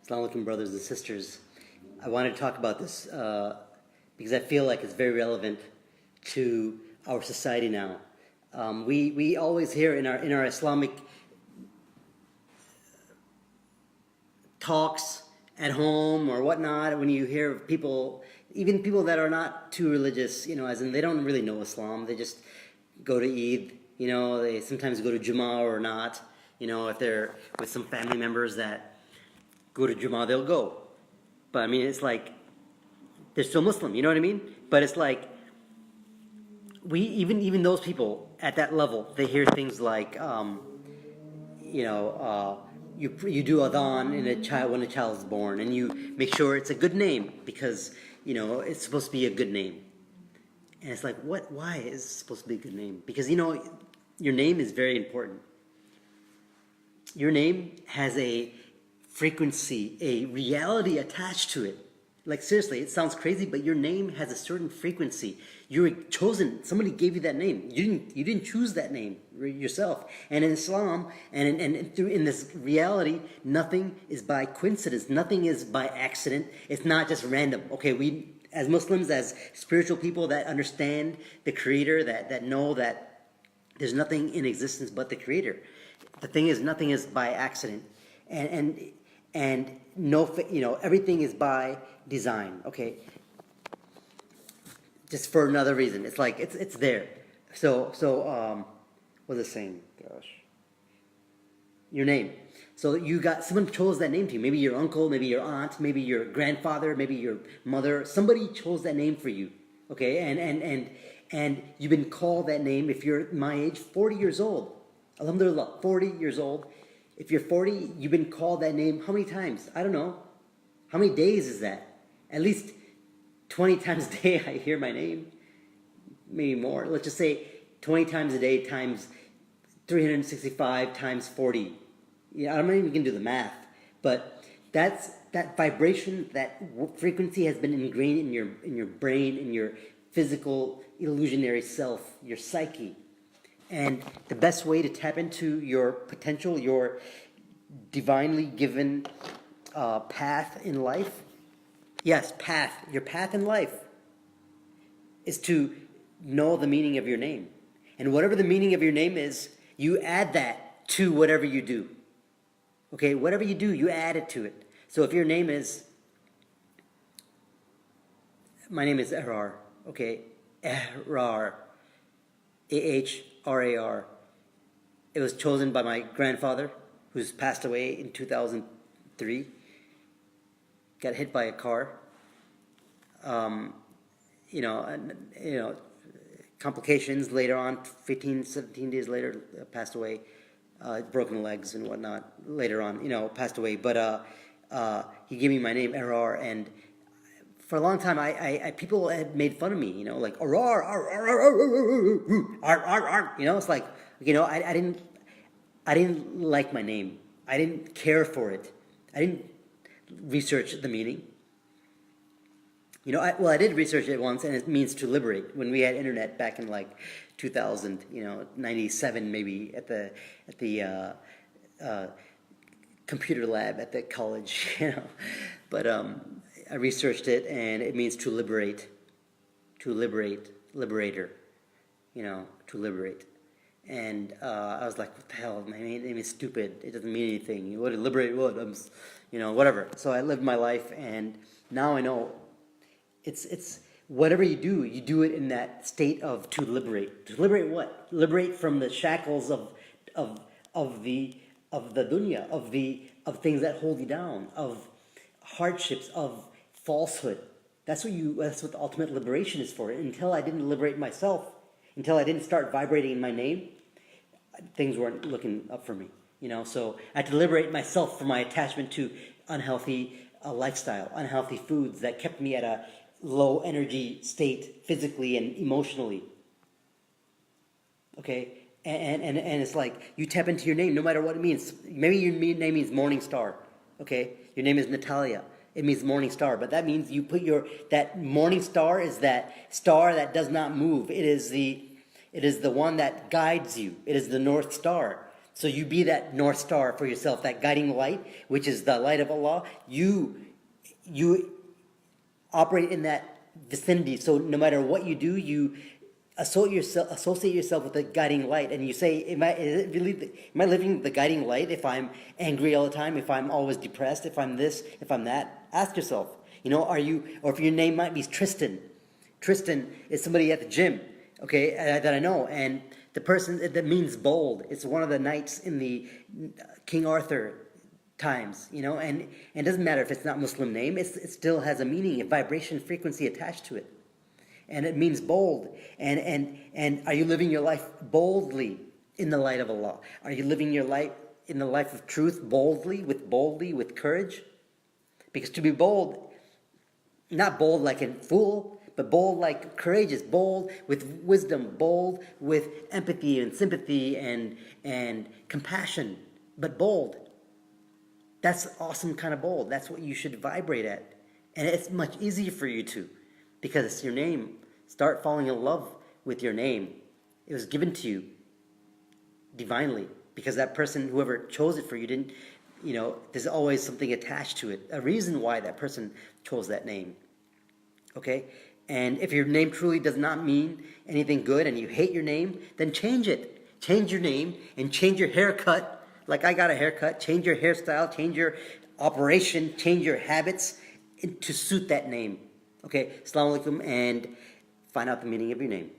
Assalamu alaikum, brothers and sisters. I wanted to talk about this because I feel like it's very relevant to our society now. We always hear in our Islamic talks at home or whatnot, when you hear people, even people that are not too religious, as in they don't really know Islam, they just go to Eid, they sometimes go to Jummah or not, if they're with some family members that go to Jummah, they'll go. But I mean, it's like, they're still Muslim, you know what I mean? But it's like, even those people at that level, they hear things like, you do adhan when a child is born, and you make sure it's a good name because it's supposed to be a good name. And it's like, what? Why is it supposed to be a good name? Because your name is very important. Your name has a frequency, a reality attached to it. Like seriously, it sounds crazy, but your name has a certain frequency. You were chosen. Somebody gave you that name. You didn't choose that name yourself. And in Islam, and in this reality, nothing is by coincidence. Nothing is by accident. It's not just random. Okay, we as Muslims, as spiritual people that understand the Creator, that know that there's nothing in existence but the Creator. The thing is, nothing is by accident, and no, everything is by design. Okay, just for another reason. It's like it's there. So what's it saying? Gosh, your name. So someone chose that name to you. Maybe your uncle, maybe your aunt, maybe your grandfather, maybe your mother. Somebody chose that name for you. Okay, and you've been called that name. If you're my age, 40 years old. Alhamdulillah, 40 years old. If you're 40, you've been called that name how many times? I don't know. How many days is that? At least 20 times a day I hear my name. Maybe more. Let's just say 20 times a day times 365 times 40. I'm not even going to do the math. But that vibration, that frequency has been ingrained in your brain, in your physical illusionary self, your psyche. And the best way to tap into your potential, your divinely given path in life, your path in life, is to know the meaning of your name. And whatever the meaning of your name is, you add that to whatever you do. Okay, whatever you do, you add it to it. So if your name is, my name is Ahrar, okay, Ahrar, A-H-R-A-R. It was chosen by my grandfather, who's passed away in 2003. Got hit by a car. Complications later on, 15, 17 days later, passed away. Broken legs and whatnot later on, passed away. But he gave me my name, Ahrar, and for a long time, I people had made fun of me, like Ahrar, it's like, I didn't like my name. I didn't care for it. I didn't research the meaning. I did research it once, and it means to liberate. When we had internet back in like 2000, 97 maybe at the computer lab at the college, But I researched it, and it means to liberate, liberator, to liberate. And I was like, what the hell? My name is stupid. It doesn't mean anything. What liberate? What? Whatever. So I lived my life, and now I know. It's whatever you do it in that state of to liberate. To liberate what? Liberate from the shackles of the dunya, of things that hold you down, of hardships, of falsehood. That's what the ultimate liberation is for. Until I didn't liberate myself, until I didn't start vibrating in my name, things weren't looking up for me. So I had to liberate myself from my attachment to unhealthy lifestyle, unhealthy foods that kept me at a low energy state physically and emotionally. Okay? And it's like you tap into your name no matter what it means. Maybe your name means morning star. Okay? Your name is Natalia. It means morning star, but that means you put that morning star is that star that does not move. It is the one that guides you. It is the North Star. So you be that North Star for yourself, that guiding light, which is the light of Allah. You operate in that vicinity. So no matter what you do, you associate yourself with the guiding light, and you say, am I living the guiding light if I'm angry all the time, if I'm always depressed, if I'm this, if I'm that? Ask yourself, or if your name might be Tristan. Tristan is somebody at the gym, okay, that I know, and the person that means bold. It's one of the knights in the King Arthur times, and it doesn't matter if it's not Muslim name, it still has a meaning, a vibration, frequency attached to it. And it means bold. And are you living your life boldly in the light of Allah? Are you living your life in the life of truth boldly, with courage? Because to be bold, not bold like a fool, but bold like courageous, bold with wisdom, bold with empathy and sympathy and compassion, but bold. That's awesome kind of bold. That's what you should vibrate at. And it's much easier for you to, because it's your name. Start falling in love with your name. It was given to you divinely, because that person, whoever chose it for you, didn't, there's always something attached to it, a reason why that person chose that name. Okay? And if your name truly does not mean anything good and you hate your name, then change it. Change your name and change your haircut. Like I got a haircut. Change your hairstyle. Change your operation. Change your habits to suit that name. Okay? Assalamu alaikum, and find out the meaning of your name.